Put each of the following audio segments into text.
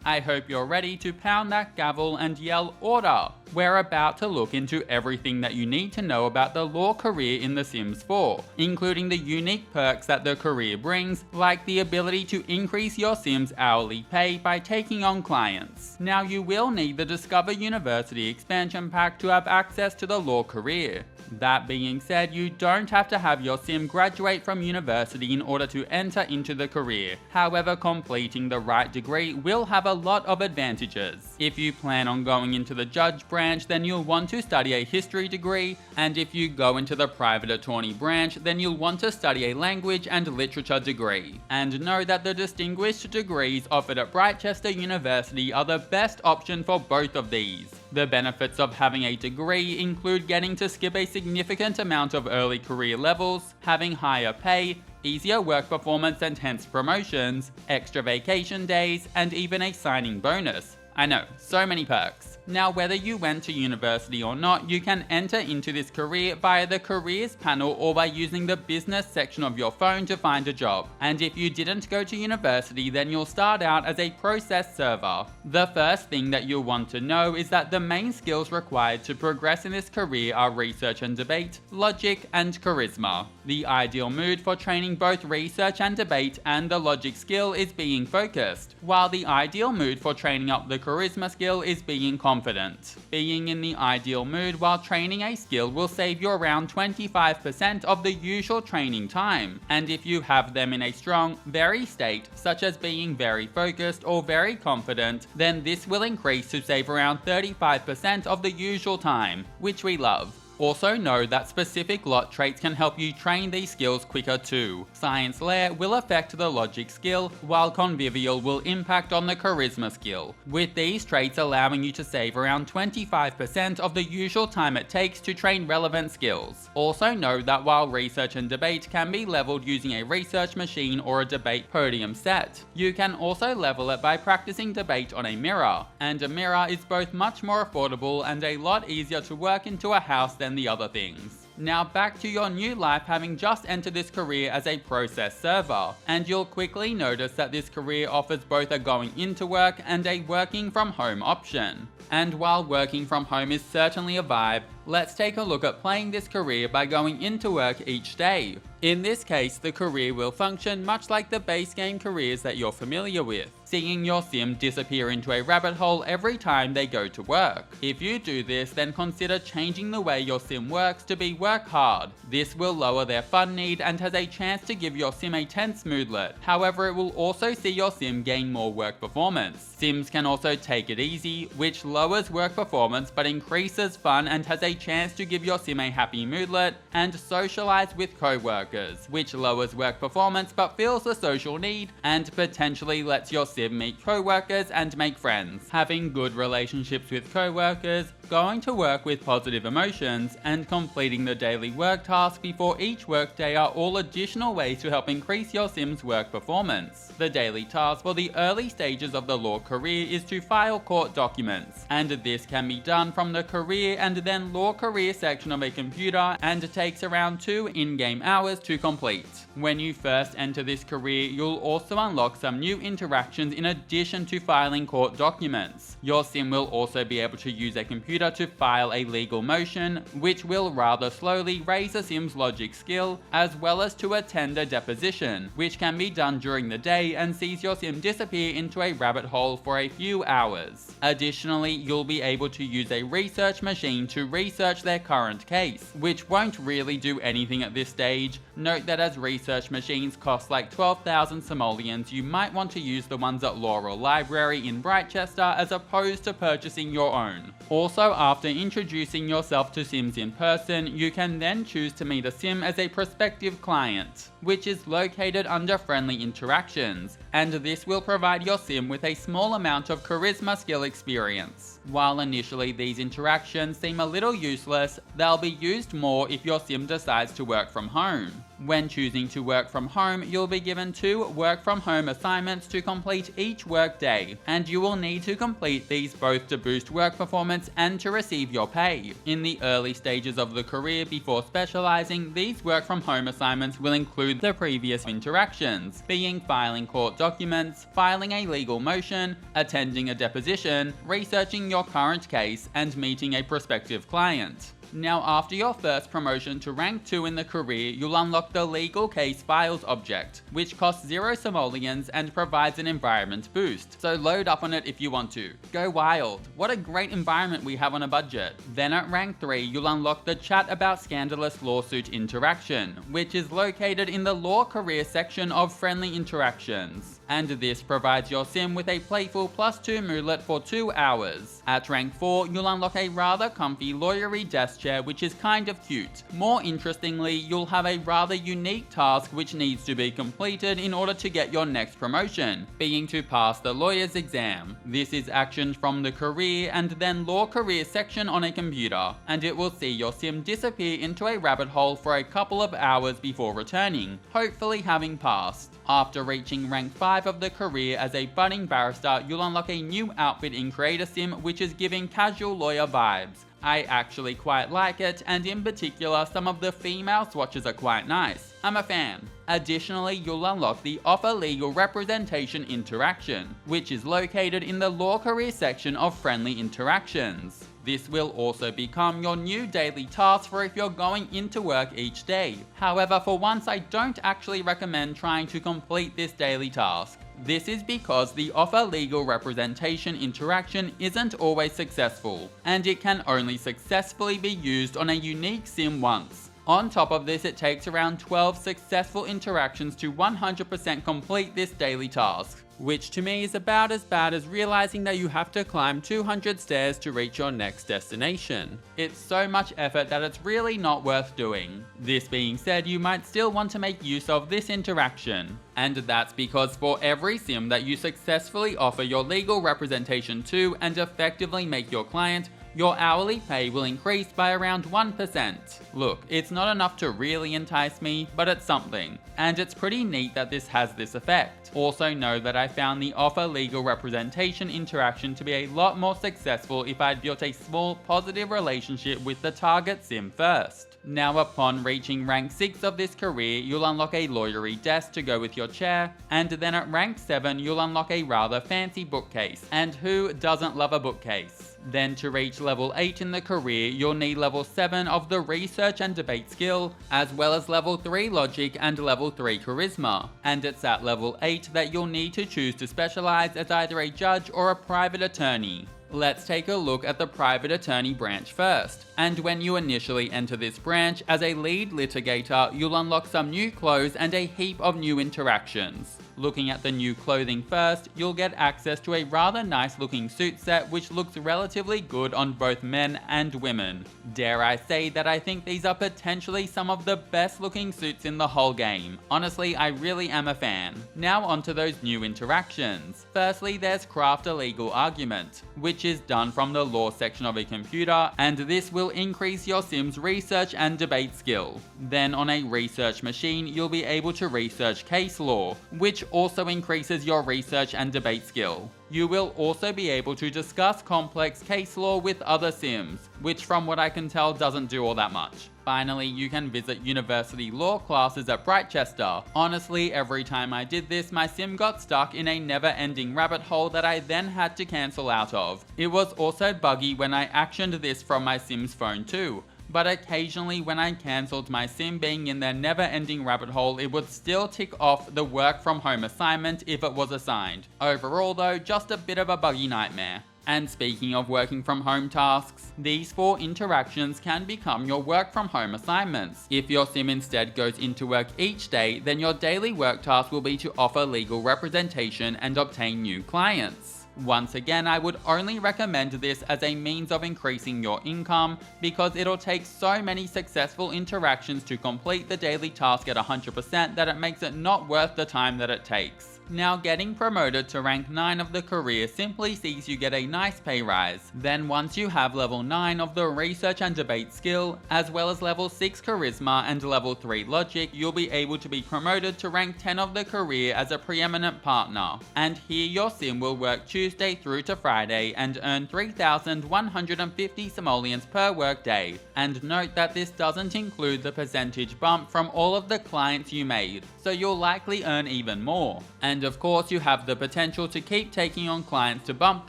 I hope you're ready to pound that gavel and yell order. We're about to look into everything that you need to know about the law career in The Sims 4, including the unique perks that the career brings, like the ability to increase your Sims' hourly pay by taking on clients. Now you will need the Discover University expansion pack to have access to the law career. That being said, you don't have to have your Sim graduate from university in order to enter into the career. However, completing the right degree will have a lot of advantages. If you plan on going into the judge branch, then you'll want to study a history degree, and if you go into the private attorney branch, then you'll want to study a language and literature degree. And know that the distinguished degrees offered at Brightchester University are the best option for both of these. The benefits of having a degree include getting to skip a significant amount of early career levels, having higher pay, easier work performance and hence promotions, extra vacation days, and even a signing bonus. I know, so many perks. Now, whether you went to university or not, you can enter into this career via the careers panel or by using the business section of your phone to find a job. And if you didn't go to university, then you'll start out as a process server. The first thing that you'll want to know is that the main skills required to progress in this career are research and debate, logic, and charisma. The ideal mood for training both research and debate and the logic skill is being focused, while the ideal mood for training up the charisma skill is being confident. Being in the ideal mood while training a skill will save you around 25% of the usual training time, and if you have them in a strong, very state, such as being very focused or very confident, then this will increase to save around 35% of the usual time, which we love. Also know that specific lot traits can help you train these skills quicker too. Science Lair will affect the logic skill, while Convivial will impact on the charisma skill, with these traits allowing you to save around 25% of the usual time it takes to train relevant skills. Also know that while research and debate can be leveled using a research machine or a debate podium set, you can also level it by practicing debate on a mirror, and a mirror is both much more affordable and a lot easier to work into a house than the other things. Now back to your new life, having just entered this career as a process server, and you'll quickly notice that this career offers both a going into work and a working from home option. And while working from home is certainly a vibe, let's take a look at playing this career by going into work each day. In this case, the career will function much like the base game careers that you're familiar with, seeing your sim disappear into a rabbit hole every time they go to work. If you do this, then consider changing the way your sim works to be work hard. This will lower their fun need and has a chance to give your sim a tense moodlet. However, it will also see your sim gain more work performance. Sims can also take it easy, which lowers work performance but increases fun and has a chance to give your sim a happy moodlet, and socialize with co-workers, which lowers work performance but fills the social need and potentially lets your sim meet co-workers and make friends. Having good relationships with co-workers, going to work with positive emotions, and completing the daily work task before each workday are all additional ways to help increase your sim's work performance. The daily task for the early stages of the law career is to file court documents, and this can be done from the career and then law career section of a computer and takes around 2 in-game hours to complete. When you first enter this career, you'll also unlock some new interactions in addition to filing court documents. Your sim will also be able to use a computer to file a legal motion, which will rather slowly raise a sim's logic skill, as well as to attend a deposition, which can be done during the day and sees your sim disappear into a rabbit hole for a few hours. Additionally, you'll be able to use a research machine to research their current case, which won't really do anything at this stage. Note that as research machines cost like 12,000 simoleons, you might want to use the ones at Laurel Library in Brightchester as opposed to purchasing your own. Also, after introducing yourself to Sims in person, you can then choose to meet a Sim as a prospective client, which is located under friendly interactions, and this will provide your Sim with a small amount of charisma skill experience. While initially these interactions seem a little useless, they'll be used more if your Sim decides to work from home. When choosing to work from home, you'll be given 2 work from home assignments to complete each work day, and you will need to complete these both to boost work performance documents, and to receive your pay. In the early stages of the career before specializing, these work from home assignments will include the previous interactions, being filing court documents, filing a legal motion, attending a deposition, researching your current case, and meeting a prospective client. Now, after your first promotion to rank 2 in the career, you'll unlock the Legal Case Files object, which costs 0 simoleons and provides an environment boost, so load up on it if you want to. Go wild! What a great environment we have on a budget. Then at rank 3, you'll unlock the Chat About Scandalous Lawsuit interaction, which is located in the Law Career section of Friendly Interactions. And this provides your sim with a playful +2 moodlet for 2 hours. At rank 4, you'll unlock a rather comfy lawyery desk chair, which is kind of cute. More interestingly, you'll have a rather unique task which needs to be completed in order to get your next promotion, being to pass the lawyer's exam. This is actioned from the career and then law career section on a computer, and it will see your sim disappear into a rabbit hole for a couple of hours before returning, hopefully having passed. After reaching rank 5 of the career as a budding barrister, you'll unlock a new outfit in Creator Sim which is giving casual lawyer vibes. I actually quite like it, and in particular some of the female swatches are quite nice. I'm a fan. Additionally, you'll unlock the Offer Legal Representation interaction, which is located in the Law Career section of Friendly Interactions. This will also become your new daily task for if you're going into work each day. However, for once I don't actually recommend trying to complete this daily task. This is because the Offer Legal Representation interaction isn't always successful, and it can only successfully be used on a unique sim once. On top of this, it takes around 12 successful interactions to 100% complete this daily task, which to me is about as bad as realizing that you have to climb 200 stairs to reach your next destination. It's so much effort that it's really not worth doing. This being said, you might still want to make use of this interaction. And that's because for every sim that you successfully offer your legal representation to and effectively make your client, your hourly pay will increase by around 1%. Look, it's not enough to really entice me, but it's something. And it's pretty neat that this has this effect. Also know that I found the Offer Legal Representation interaction to be a lot more successful if I'd built a small positive relationship with the target sim first. Now upon reaching rank 6 of this career, you'll unlock a lawyery desk to go with your chair, and then at rank 7 you'll unlock a rather fancy bookcase, and who doesn't love a bookcase? Then to reach level 8 in the career, you'll need level 7 of the Research and Debate skill, as well as level 3 Logic and level 3 Charisma. And it's at level 8 that you'll need to choose to specialize as either a judge or a private attorney. Let's take a look at the private attorney branch first. And when you initially enter this branch as a lead litigator, you'll unlock some new clothes and a heap of new interactions. Looking at the new clothing first, you'll get access to a rather nice looking suit set which looks relatively good on both men and women. Dare I say that I think these are potentially some of the best looking suits in the whole game. Honestly, I really am a fan. Now onto those new interactions. Firstly, there's Craft a Legal Argument, which is done from the law section of a computer, and this will increase your sim's research and debate skill. Then on a research machine, you'll be able to research case law, which also increases your research and debate skill. You will also be able to discuss complex case law with other sims, which from what I can tell doesn't do all that much. Finally, you can visit university law classes at Brightchester. Honestly, every time I did this, my sim got stuck in a never-ending rabbit hole that I then had to cancel out of. It was also buggy when I actioned this from my sim's phone too. But occasionally when I cancelled my sim being in their never-ending rabbit hole, it would still tick off the work from home assignment if it was assigned. Overall though, just a bit of a buggy nightmare. And speaking of working from home tasks, these 4 interactions can become your work from home assignments. If your sim instead goes into work each day, then your daily work task will be to offer legal representation and obtain new clients. Once again, I would only recommend this as a means of increasing your income because it'll take so many successful interactions to complete the daily task at 100% that it makes it not worth the time that it takes. Now getting promoted to rank 9 of the career simply sees you get a nice pay rise. Then once you have level 9 of the research and debate skill, as well as level 6 charisma and level 3 logic, you'll be able to be promoted to rank 10 of the career as a preeminent partner. And here your sim will work Tuesday through to Friday and earn 3,150 simoleons per workday. And note that this doesn't include the percentage bump from all of the clients you made, so you'll likely earn even more. And of course you have the potential to keep taking on clients to bump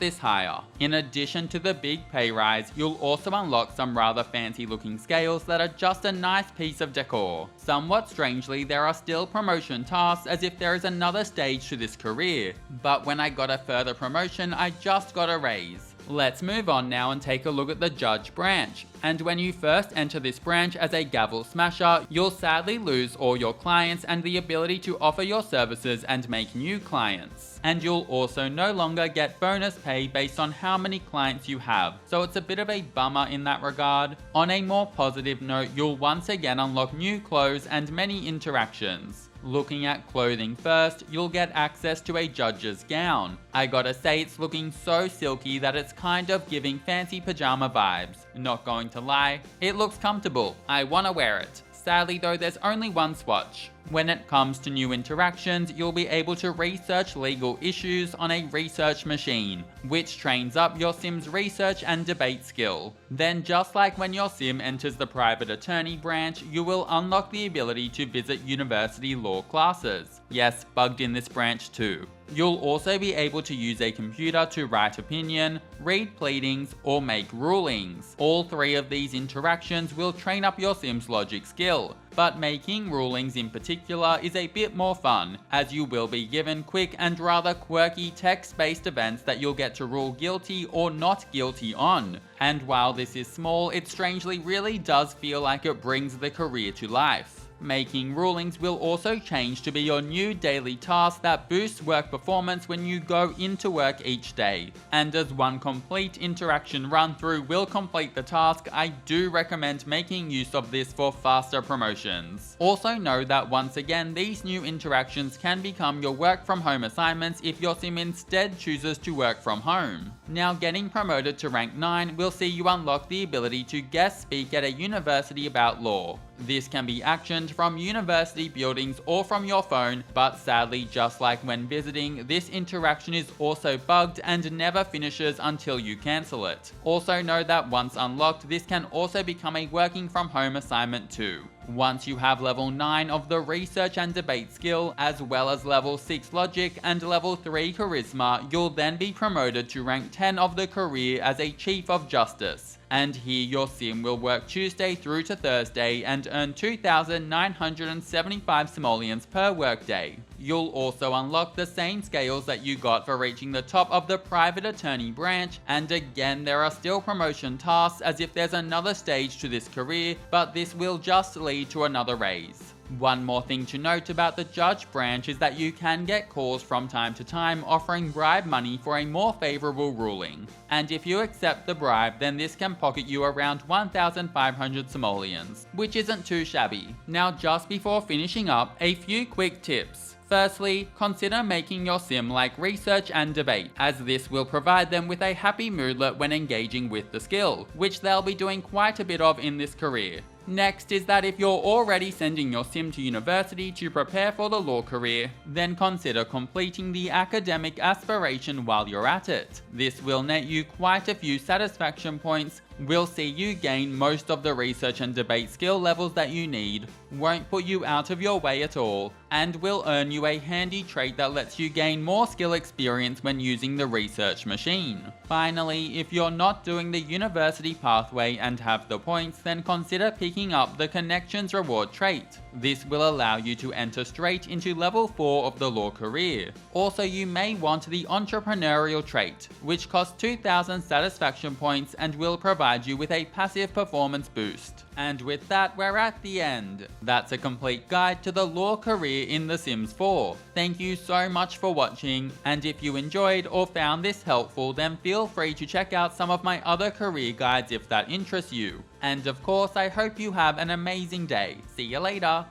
this higher. In addition to the big pay rise, you'll also unlock some rather fancy looking scales that are just a nice piece of decor. Somewhat strangely, there are still promotion tasks as if there is another stage to this career, but when I got a further promotion, I just got a raise. Let's move on now and take a look at the Judge branch. And when you first enter this branch as a gavel smasher, you'll sadly lose all your clients and the ability to offer your services and make new clients. And you'll also no longer get bonus pay based on how many clients you have, so it's a bit of a bummer in that regard. On a more positive note, you'll once again unlock new clothes and many interactions. Looking at clothing first, you'll get access to a judge's gown. I gotta say, it's looking so silky that it's kind of giving fancy pajama vibes. Not going to lie, it looks comfortable. I wanna wear it. Sadly though, there's only one swatch. When it comes to new interactions, you'll be able to research legal issues on a research machine, which trains up your sim's research and debate skill. Then just like when your sim enters the private attorney branch, you will unlock the ability to visit university law classes. Yes, bugged in this branch too. You'll also be able to use a computer to write opinion, read pleadings, or make rulings. All three of these interactions will train up your sim's logic skill, but making rulings in particular is a bit more fun, as you will be given quick and rather quirky text-based events that you'll get to rule guilty or not guilty on. And while this is small, it strangely really does feel like it brings the career to life. Making rulings will also change to be your new daily task that boosts work performance when you go into work each day. And as one complete interaction run through will complete the task, I do recommend making use of this for faster promotions. Also know that once again, these new interactions can become your work from home assignments if your sim instead chooses to work from home. Now getting promoted to rank 9 will see you unlock the ability to guest speak at a university about law. This can be actioned from university buildings or from your phone, but sadly, just like when visiting, this interaction is also bugged and never finishes until you cancel it. Also know that once unlocked, this can also become a working from home assignment too. Once you have level 9 of the research and debate skill, as well as level 6 logic and level 3 charisma, you'll then be promoted to rank 10 of the career as a Chief of Justice. And here your sim will work Tuesday through to Thursday and earn 2,975 simoleons per workday. You'll also unlock the same scales that you got for reaching the top of the private attorney branch, and again there are still promotion tasks as if there's another stage to this career, but this will just lead to another raise. One more thing to note about the judge branch is that you can get calls from time to time offering bribe money for a more favourable ruling. And if you accept the bribe, then this can pocket you around 1,500 simoleons, which isn't too shabby. Now just before finishing up, a few quick tips. Firstly, consider making your sim like research and debate, as this will provide them with a happy moodlet when engaging with the skill, which they'll be doing quite a bit of in this career. Next is that if you're already sending your sim to university to prepare for the law career, then consider completing the academic aspiration while you're at it. This will net you quite a few satisfaction points, will see you gain most of the research and debate skill levels that you need, won't put you out of your way at all, and will earn you a handy trait that lets you gain more skill experience when using the research machine. Finally, if you're not doing the university pathway and have the points, then consider picking up the Connections reward trait. This will allow you to enter straight into level 4 of the law career. Also, you may want the entrepreneurial trait, which costs 2,000 satisfaction points and will provide you with a passive performance boost. And with that, we're at the end. That's a complete guide to the law career in The Sims 4. Thank you so much for watching, and if you enjoyed or found this helpful, then feel free to check out some of my other career guides if that interests you. And of course, I hope you have an amazing day. See you later.